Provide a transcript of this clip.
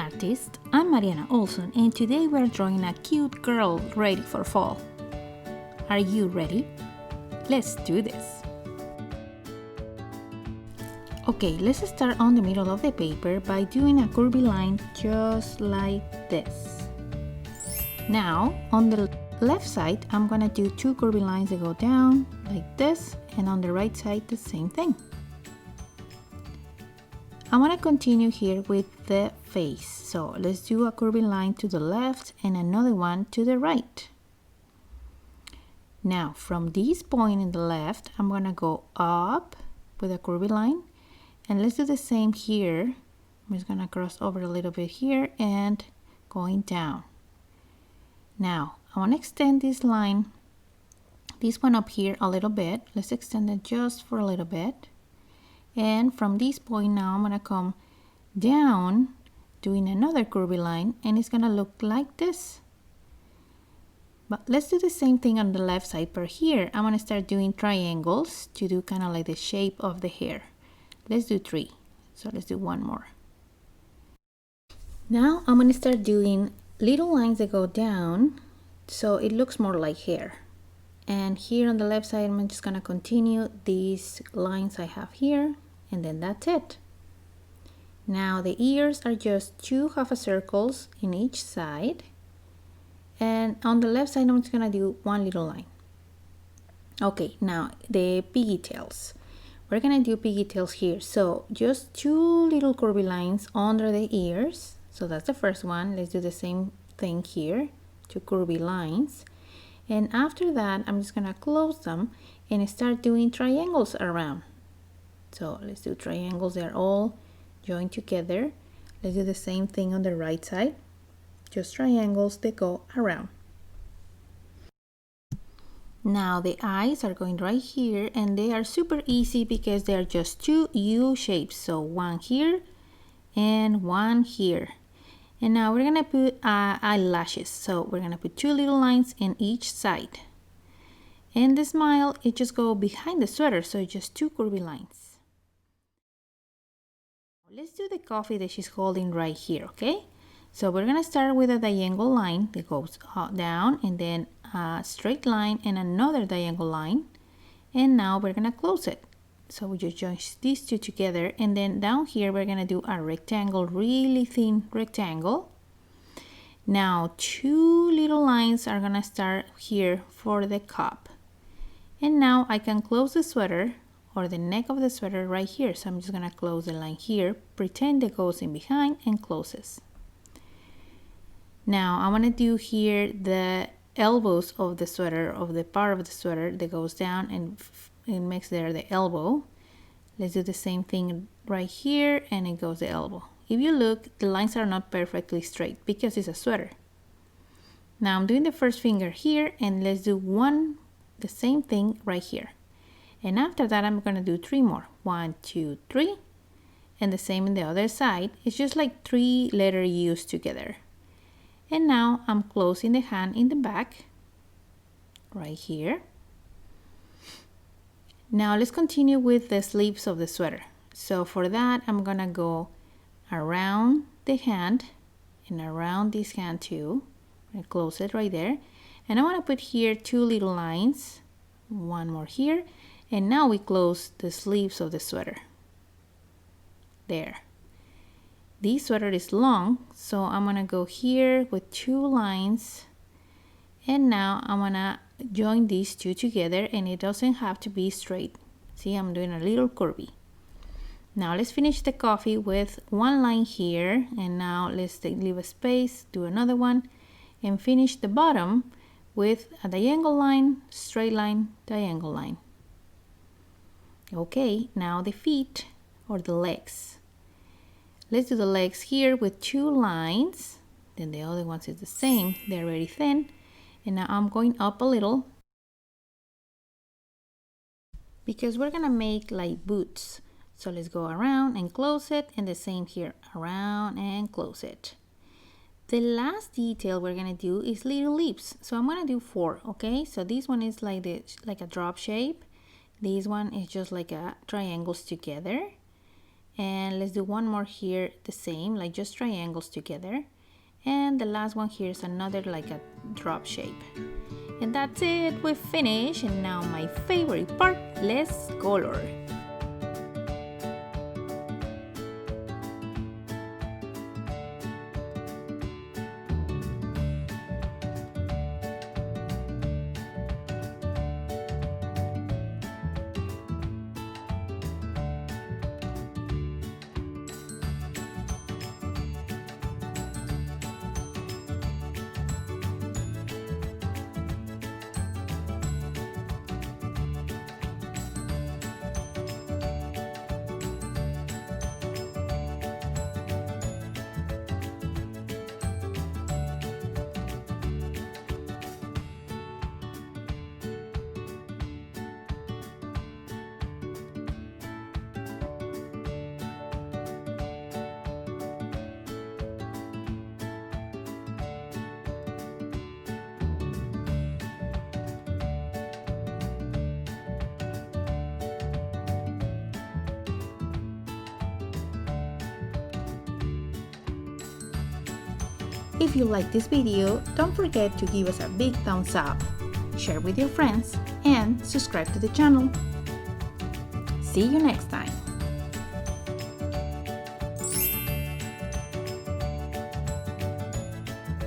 artist, I'm Mariana Olson, and today we're drawing a cute girl ready for fall. Are you ready? Let's do this! Okay, let's start on the middle of the paper by doing a curvy line just like this. Now, on the left side, I'm gonna do two curvy lines that go down like this, and on the right side, the same thing. I want to continue here with the face, so let's do a curvy line to the left and another one to the right. Now from this point in the left, I'm going to go up with a curvy line, and let's do the same here. I'm just going to cross over a little bit here and going down. Now I want to extend this line, this one up here a little bit. Let's extend it just for a little bit. And from this point now, I'm going to come down doing another curvy line, and it's going to look like this. But let's do the same thing on the left side. Per here, I'm going to start doing triangles to do kind of like the shape of the hair. Let's do 3. So let's do one more. Now I'm going to start doing little lines that go down so it looks more like hair. And here on the left side, I'm just going to continue these lines I have here. And then that's it. Now the ears are just 2 half circles in each side. And on the left side, I'm just gonna do one little line. Okay, now the piggy tails. We're gonna do piggy tails here. So just 2 little curvy lines under the ears. So that's the first one. Let's do the same thing here. 2 curvy lines. And after that, I'm just gonna close them and start doing triangles around. So let's do triangles, they're all joined together. Let's do the same thing on the right side. Just triangles that go around. Now the eyes are going right here, and they are super easy because they are just 2 U shapes. So one here and one here. And now we're gonna put eyelashes. So we're gonna put 2 little lines in each side. And the smile, it just go behind the sweater, so just 2 curvy lines. Let's do the coffee that she's holding right here, okay? So we're gonna start with a diagonal line that goes down, and then a straight line and another diagonal line. And now we're gonna close it. So we just join these 2 together, and then down here we're gonna do a rectangle, really thin rectangle. Now 2 little lines are gonna start here for the cup. And now I can close the sweater or the neck of the sweater right here. So I'm just gonna close the line here, pretend it goes in behind and closes. Now I wanna do here the elbows of the sweater, of the part of the sweater that goes down and it makes there the elbow. Let's do the same thing right here, and it goes the elbow. If you look, the lines are not perfectly straight because it's a sweater. Now I'm doing the first finger here, and let's do the same thing right here. And after that, I'm gonna do 3 more. 1, 2, 3. And the same in the other side. It's just like 3 letter U's together. And now I'm closing the hand in the back, right here. Now let's continue with the sleeves of the sweater. So for that, I'm gonna go around the hand and around this hand too. I'm gonna close it right there. And I wanna put here 2 little lines, 1 more here. And now we close the sleeves of the sweater. There. This sweater is long, so I'm gonna go here with 2 lines. And now I'm gonna join these 2 together, and it doesn't have to be straight. See, I'm doing a little curvy. Now let's finish the coffee with 1 line here, and now let's leave a space, do another one, and finish the bottom with a diagonal line, straight line, diagonal line. Okay, now the feet or the legs. Let's do the legs here with 2 lines. Then the other ones is the same. They're very thin. And now I'm going up a little because we're gonna make like boots. So let's go around and close it, and the same here, around and close it. The last detail we're gonna do is little lips. So I'm gonna do 4, okay? So this one is like a drop shape. This one is just like a triangles together. And let's do one more here, the same, like just triangles together. And the last one here is another like a drop shape. And that's it, we've finished. And now my favorite part, let's color. If you like this video, don't forget to give us a big thumbs up, share with your friends, and subscribe to the channel. See you next time!